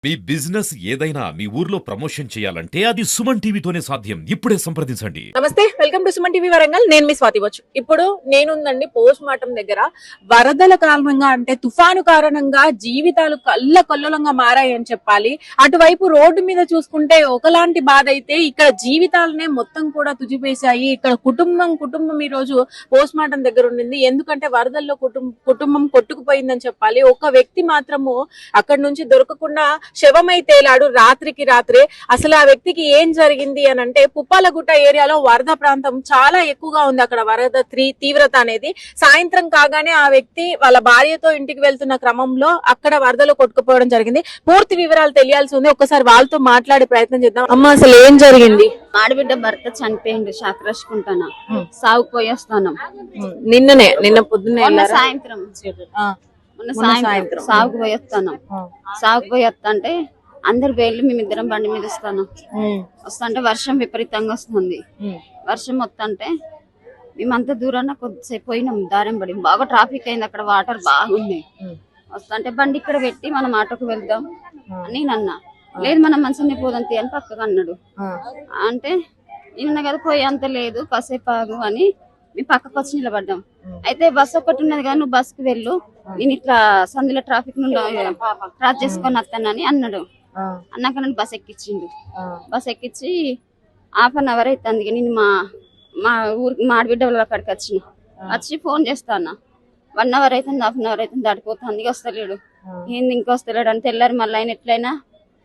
మీ business ఏదైనా మీ ఊర్లో promotion చేయాలంటే అది సుమన్ టీవీతోనే సాధ్యం. ఇప్పుడే సంప్రదించండి. నమస్తే, welcome to Suman TV Warangal. నేను మీ స్వాతి వచ్చు. ఇప్పుడు నేనుందండి పోస్ట్ మార్టం దగ్గర. వరదల కారణంగా అంటే తుఫాను కారణంగా జీవితాలు కల్లోలంగా మారాయని చెప్పాలి. అటువైపు రోడ్డు మీద చూసుకుంటే ఒకలాంటి బాధ అయితే ఇక్కడ జీవితాలనే మొత్తం కూడా తుజిపేశాయి. ఇక్కడ కుటుంబం ఈ రోజు పోస్ట్ మార్టం దగ్గర ఉండింది. ఎందుకంటే వరదల్లో కుటుంబం కొట్టుకుపోయిందని చెప్పాలి. ఒక వ్యక్తి మాత్రము అక్కడి నుంచి దొరకకుండా శవమై తేలాడు రాత్రికి రాత్రే. అసలు ఆ వ్యక్తికి ఏం జరిగింది అని అంటే, పుప్పాలగుట్ట ఏరియాలో వరద ప్రాంతం చాలా ఎక్కువగా ఉంది. అక్కడ వరద తీవ్రత అనేది సాయంత్రం కాగానే ఆ వ్యక్తి వాళ్ళ భార్యతో ఇంటికి వెళ్తున్న క్రమంలో అక్కడ వరదలో కొట్టుకుపోవడం జరిగింది. పూర్తి వివరాలు తెలియాల్సి ఉంది. ఒక్కసారి వాళ్ళతో మాట్లాడే ప్రయత్నం చేద్దాం. అమ్మ, అసలు ఏం జరిగింది? ఆడబిడ్డ భర్త చనిపోయిండు, షాక్ రసుకుంటాను, సాగుపోయి వస్తాను. నిన్న పొద్దున్న సాయంత్రం సాగుపోయి వస్తాను. సాగుపోయి వస్తా అందరు వేళ్ళు మేమిద్దరం బండి మీద వస్తాంటే వర్షం విపరీతంగా వస్తుంది. వర్షం వస్తుంటే మేమంతా దూరాన కొద్దిసేపు పోయినాం. దారం పడి బాగా ట్రాఫిక్ అయింది, అక్కడ వాటర్ బాగున్నాయి. వస్తుంటే బండి ఇక్కడ పెట్టి మనం ఆటోకు వెళ్దాం అని అన్నా. లేదు, మనం మంచిగానే పోదంతి అని పక్కగా అన్నాడు. అంటే నిన్న కదా పోయి అంత లేదు, కాసేపు ఆగు అని మేము పక్కకు వచ్చి నిలబడ్డాం. అయితే బస్సు ఒకటి ఉన్నది కదా, నువ్వు బస్సుకు వెళ్ళు, నేను ఇట్లా సందులో ట్రాఫిక్ నుండి క్రాస్ చేసుకొని వస్తానని అన్నాడు. అన్నాక నన్ను బస్ ఎక్కించిండు. బస్ ఎక్కించి 1/2 అవర్ అవుతుంది. నేను మా ఊరికి మా ఆడబిడ్డ వాళ్ళ అక్కడికి వచ్చి ఫోన్ చేస్తాను. 1 అవర్ అవుతుంది, 1/2 అవర్ అవుతుంది, దాటిపోతుంది, వస్తలేడు. ఏంది ఇంకా వస్తలేడు అంటే తెల్లారి మళ్ళీ ఆయన ఎట్లయినా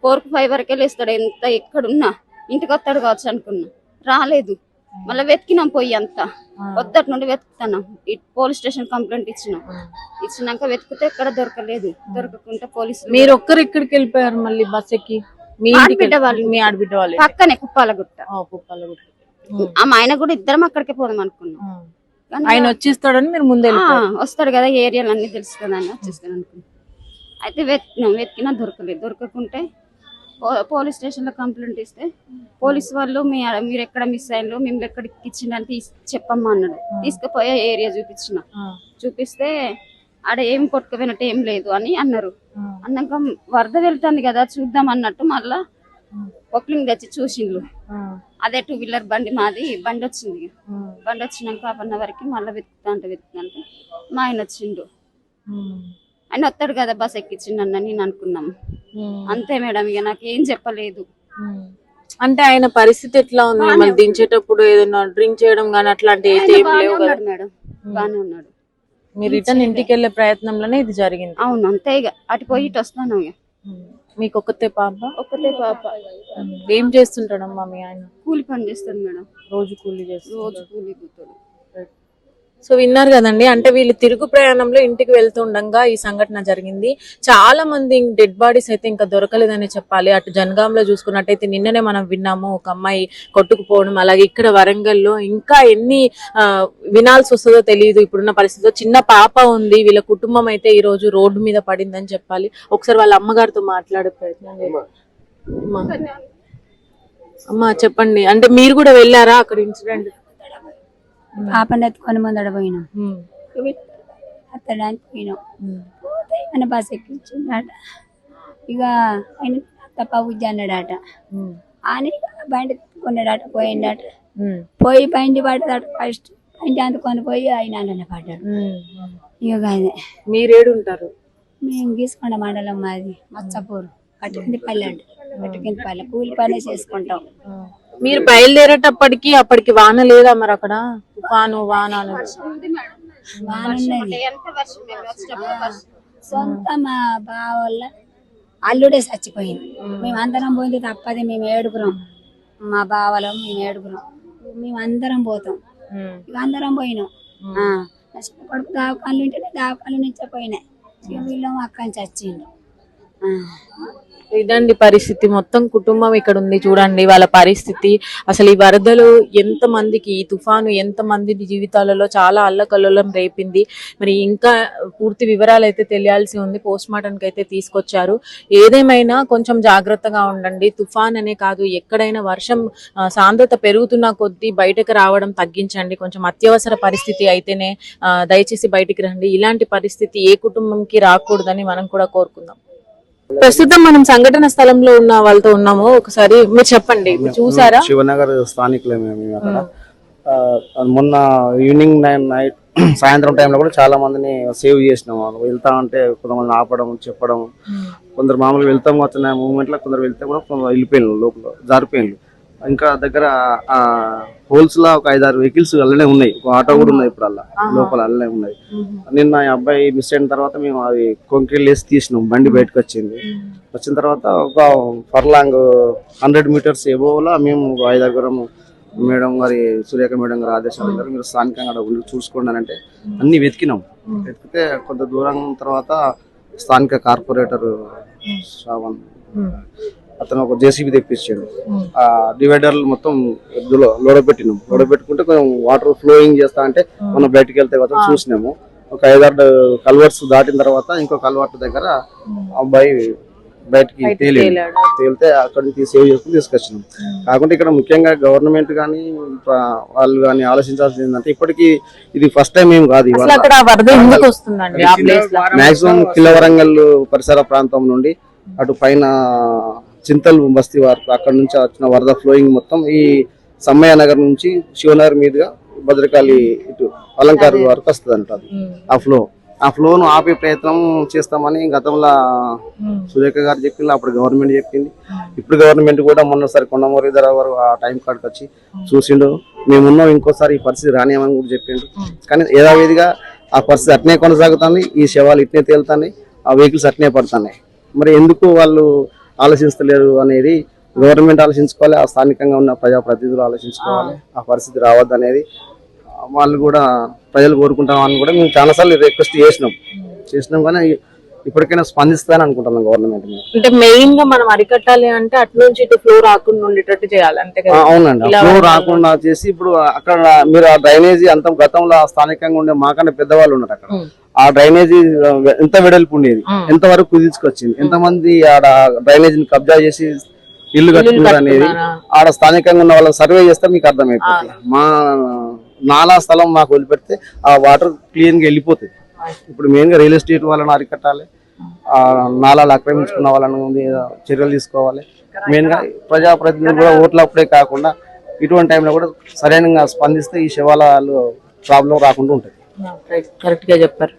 4 to 5 వరకే లేస్తాడు. ఎంత ఎక్కడున్నా ఇంటికి వస్తాడు కావచ్చు అనుకున్నా, రాలేదు. మళ్ళీ వెతికినాం, పోయి అంతా పొద్దుటి నుండి వెతుకుతున్నాం. పోలీస్ స్టేషన్ కంప్లైంట్ ఇచ్చినాక వెతికితే ఎక్కడ దొరకలేదు. దొరకకుండా పోలీసులు. మీరు ఒక్కరు ఇక్కడికి వెళ్ళిపోయారు మళ్ళీ బస్ ఎక్కి? మీ ఆడబిడ్డ వాళ్ళు పక్కనే కుప్పాలగుట్ట. ఆయన కూడా ఇద్దరం అక్కడికే పోదాం అనుకున్నాం. ఆయన వచ్చేస్తాడని మీరు ముందే వస్తాడు కదా, ఏరియాలు అన్ని తెలుసు కదా అని వచ్చేస్తాడు అనుకున్నాం. అయితే వెతికినా దొరకలేదు. దొరకకుంటే పోలీస్ స్టేషన్ లో కంప్లైంట్ ఇస్తే పోలీసు వాళ్ళు మీరు ఎక్కడ మిస్ అయ్యారు, మేము ఎక్కడికి ఇచ్చిందని చెప్పమ్మా అన్నాడు. తీసుకుపోయే ఏరియా చూపిస్తే ఆడ ఏం కొట్టుకుపోయినట్టు ఏం లేదు అని అన్నారు. అన్నాక వరద వెళ్తుంది కదా చూద్దాం అన్నట్టు మళ్ళా పొక్లింగ్ తెచ్చి చూసిండ్రు. అదే 2 వీలర్ బండి, మాది బండి వచ్చింది. బండి వచ్చినాక 1/2 అవర్కి మళ్ళీ వెతుకుతా మా ఆయన వచ్చిండు. ఆయన వస్తాడు కదా బస్ ఎక్కించిండు నేను అనుకున్నాం. అంతే మేడం, ఇక నాకేం చెప్పలేదు. అంటే ఆయన పరిస్థితి ఎట్లా ఉంది? మిమ్మల్ని దించేటప్పుడు ఏదైనా డ్రింక్ చేయడం గానీ అట్లాంటి మేడం బానే ఉన్నాడు. మీరు రిటర్న్ ఇంటికి వెళ్లే ప్రయత్నంలోనే ఇది జరిగింది? అవును, అంతే. ఇక అటు పోయి ఇటు వస్తాను. మీకు ఒక్కతే పాప? ఒక్కతే పాప. ఏం చేస్తుంటాడమ్మా మీ ఆయన? కూలి పని చేస్తాడు మేడం. రోజు కూలి చేస్తాడు. రోజు కూలి కూతాడు. సో విన్నారు కదండి, అంటే వీళ్ళు తిరుగు ప్రయాణంలో ఇంటికి వెళ్తుండగా ఈ సంఘటన జరిగింది. చాలా మంది డెడ్ బాడీస్ అయితే ఇంకా దొరకలేదని చెప్పాలి. అటు జనగాంలో చూసుకున్నట్టయితే నిన్ననే మనం విన్నాము, ఒక అమ్మాయి కొట్టుకుపోవడం. అలాగే ఇక్కడ వరంగల్లో ఇంకా ఎన్ని వినాల్సి వస్తుందో తెలియదు. ఇప్పుడున్న పరిస్థితిలో చిన్న పాప ఉంది. వీళ్ళ కుటుంబం అయితే ఈ రోజు రోడ్డు మీద పడిందని చెప్పాలి. ఒకసారి వాళ్ళ అమ్మగారితో మాట్లాడే ప్రయత్నం చేద్దాం. అమ్మా చెప్పండి, అంటే మీరు కూడా వెళ్ళారా అక్కడ ఇన్సిడెంట్? పాపని ఎత్తుకొని ముందడ పోయినాం, అత్తడానికి పోయినాం. ఆయన బస్ ఎక్కించిండట. ఇక ఆయన తప్ప ఉజ్జి అన్నాడట అని బండి ఎత్తుకున్నాడట. పోయిండట. పోయి బండి పడ్డదట. ఫస్ట్ బండి అందుకొని పోయి ఆయన అన్న పడ్డాడు. ఇక అదే. మీరేడు ఉంటారు? మేము గీసుకుంటాం మండలం, మాది మచ్చపూరు, కట్టుకింది పల్లె అంట. కట్టుకింది పల్లె, కూలి పనే చేసుకుంటాం. మీరు బయలుదేరేటప్పటికి అప్పటికి వాన లేదా మరి అక్కడ? తుఫాను వాన సొంత మా బావల్ల అల్లుడే చచ్చిపోయింది. మేమందరం పోయింది తప్పది. మేము 7గురం, మా బావలం మేము 7గురం. మేమందరం పోతాం. ఇక అందరం పోయినాం. కొడుకు దావకాళ్ళు ఉంటేనే దావకాళ్ళు నుంచే పోయినాయి. వీళ్ళు అక్కడి నుంచి వచ్చిండు. ఇదండి పరిస్థితి. మొత్తం కుటుంబం ఇక్కడ ఉంది చూడండి వాళ్ళ పరిస్థితి. అసలు ఈ వరదలు ఎంత మందికి, ఈ తుఫాను ఎంత మంది జీవితాలలో చాలా అల్లకల్లోలం రేపింది. మరి ఇంకా పూర్తి వివరాలు అయితే తెలియాల్సి ఉంది. పోస్ట్ మార్టం కి అయితే తీసుకొచ్చారు. ఏదేమైనా కొంచెం జాగ్రత్తగా ఉండండి. తుఫాన్ అనే కాదు, ఎక్కడైనా వర్షం సాంద్రత పెరుగుతున్న కొద్దీ బయటకు రావడం తగ్గించండి. కొంచెం అత్యవసర పరిస్థితి అయితేనే దయచేసి బయటికి రండి. ఇలాంటి పరిస్థితి ఏ కుటుంబంకి రాకూడదని మనం కూడా కోరుకుందాం. ప్రస్తుతం మనం సంఘటన స్థలంలో ఉన్న వాళ్ళతో ఉన్నాము. ఒకసారి మీరు చెప్పండి, చూసారా? శివనగర్ స్థానికులే మేము అక్కడ. మొన్న ఈవినింగ్ నైట్ సాయంత్రం టైంలో కూడా చాలా మందిని సేవ్ చేసినాం. వాళ్ళు వెళ్తా ఉంటే కొంతమంది ఆపడం చెప్పడం, కొందరు మామూలుగా వెళ్తాం వచ్చిన మూమెంట్ లో కొందరు వెళ్తే కూడా కొందరు వెళ్ళిపోయినారు, లోపల జారిపోయినారు. ఇంకా దగ్గర హోల్స్ లా ఒక 5-6 వెహికల్స్ అల్లనే ఉన్నాయి, ఒక ఆటో కూడా ఉన్నాయి ఇప్పుడు అలా లోపల అల్లనే ఉన్నాయి. నిన్న ఈ అబ్బాయి మిస్ అయిన తర్వాత మేము అవి కొంక్రీలు వేసి తీసినాం, బండి బయటకు వచ్చింది. వచ్చిన తర్వాత ఒక ఫర్లాంగ్ 100 మీటర్స్ ఎబోవ్లో మేము 5 మేడం గారి సురేఖ మేడం గారి ఆదేశాల దగ్గర మీరు స్థానికంగా అక్కడ ఉండి చూసుకోండి అని అంటే అన్ని వెతికినాం. వెతికితే కొంత దూరం తర్వాత స్థానిక కార్పొరేటర్ శ్రావణ్ అతను ఒక జేసీబీ తెప్పించాడు. ఆ డివైడర్లు మొత్తం లోడబెట్టినాం. లోడబెట్టుకుంటే కొంచెం వాటర్ ఫ్లోయింగ్ చేస్తా అంటే మనం బయటకు వెళ్తే కదా చూసినాము. ఒక 5-6 కల్వర్ట్స్ దాటిన తర్వాత ఇంకో కల్వర్ట్ దగ్గర అబ్బాయి బయటికి తేలితే అక్కడ నుంచి సేవ్ చేసుకుని తీసుకొచ్చినాం. కాకుండా ఇక్కడ ముఖ్యంగా గవర్నమెంట్ కానీ వాళ్ళు కానీ ఆలోచించాల్సింది ఏంటంటే ఇప్పటికీ ఇది ఫస్ట్ టైం ఏం కాదు. మాక్సిమం కిలవరంగల్ పరిసర ప్రాంతం నుండి అటు పైన చింతల్ బస్తీ వరకు అక్కడ నుంచి వచ్చిన వరద ఫ్లోయింగ్ మొత్తం ఈ సమ్మయ్య నగర్ నుంచి శివనగర్ మీదుగా భద్రకాళి ఇటు అలంకార వరకు వస్తుంది అంట. అది ఆ ఫ్లోను ఆపే ప్రయత్నం చేస్తామని గతంలో సురేఖ గారు చెప్పింది, అప్పుడు గవర్నమెంట్ చెప్పింది. ఇప్పుడు గవర్నమెంట్ కూడా మొన్నసారి కొండమూరి ధర వారు ఆ టైం కాడికి వచ్చి చూసిండు, మేమున్నాం ఇంకోసారి ఈ పరిస్థితి రానియమని కూడా చెప్పిండు. కానీ యథావిధిగా ఆ పరిస్థితి అట్నే కొనసాగుతుంది, ఈ శవాలు ఇట్నే తేలుతున్నాయి, ఆ వెహికల్స్ అట్నే పడుతున్నాయి. మరి ఎందుకు వాళ్ళు ఆలోచిస్తలేరు అనేది గవర్నమెంట్ ఆలోచించుకోవాలి, ఆ స్థానికంగా ఉన్న ప్రజాప్రతినిధులు ఆలోచించుకోవాలి. ఆ పరిస్థితి రావద్దు అనేది వాళ్ళు కూడా ప్రజలు కోరుకుంటామని కూడా మేము చాలాసార్లు రిక్వెస్ట్ చేసినాం కానీ ఇప్పటికైనా స్పందిస్తానని అనుకుంటున్నాం గవర్నమెంట్. అంటే మెయిన్ గా మనం అరికట్టాలి అంటే అటు నుంచి ఇటు ఫ్లో రాకుండా ఉండేటట్టు చేయాలి అంతే కదా? అవునండి, ఫ్లో రాకుండా చేసి ఇప్పుడు అక్కడ మీరు ఆ డ్రైనేజీ అంత గతంలో స్థానికంగా ఉండే మాకన్నా పెద్దవాళ్ళు ఉన్నారు అక్కడ. ఆ డ్రైనేజీ ఎంత వెడల్పు ఉండేది, ఎంత వరకు కుదించుకొచ్చింది, ఎంతమంది ఆడ డ్రైనేజీని కబ్జా చేసి ఇల్లు కట్టుకున్నారు అనేది ఆడ స్థానికంగా ఉన్న వాళ్ళకి సర్వే చేస్తే మీకు అర్థమైపోతుంది. మా నాలా స్థలం మాకు వదిలిపెడితే ఆ వాటర్ క్లీన్ గా వెళ్ళిపోతుంది. ఇప్పుడు మెయిన్ గా రియల్ ఎస్టేట్ వాళ్ళని అరికట్టాలి, ఆ నాలాలు ఆక్రమించుకున్న వాళ్ళని చర్యలు తీసుకోవాలి. మెయిన్ గా ప్రజాప్రతినిధులు కూడా ఓట్లప్పుడే కాకుండా ఇటువంటి టైంలో కూడా సరైనగా స్పందిస్తే ఈ శివాలయాలు ప్రాబ్లం రాకుండా ఉంటుంది. కరెక్ట్ గా చెప్పారు.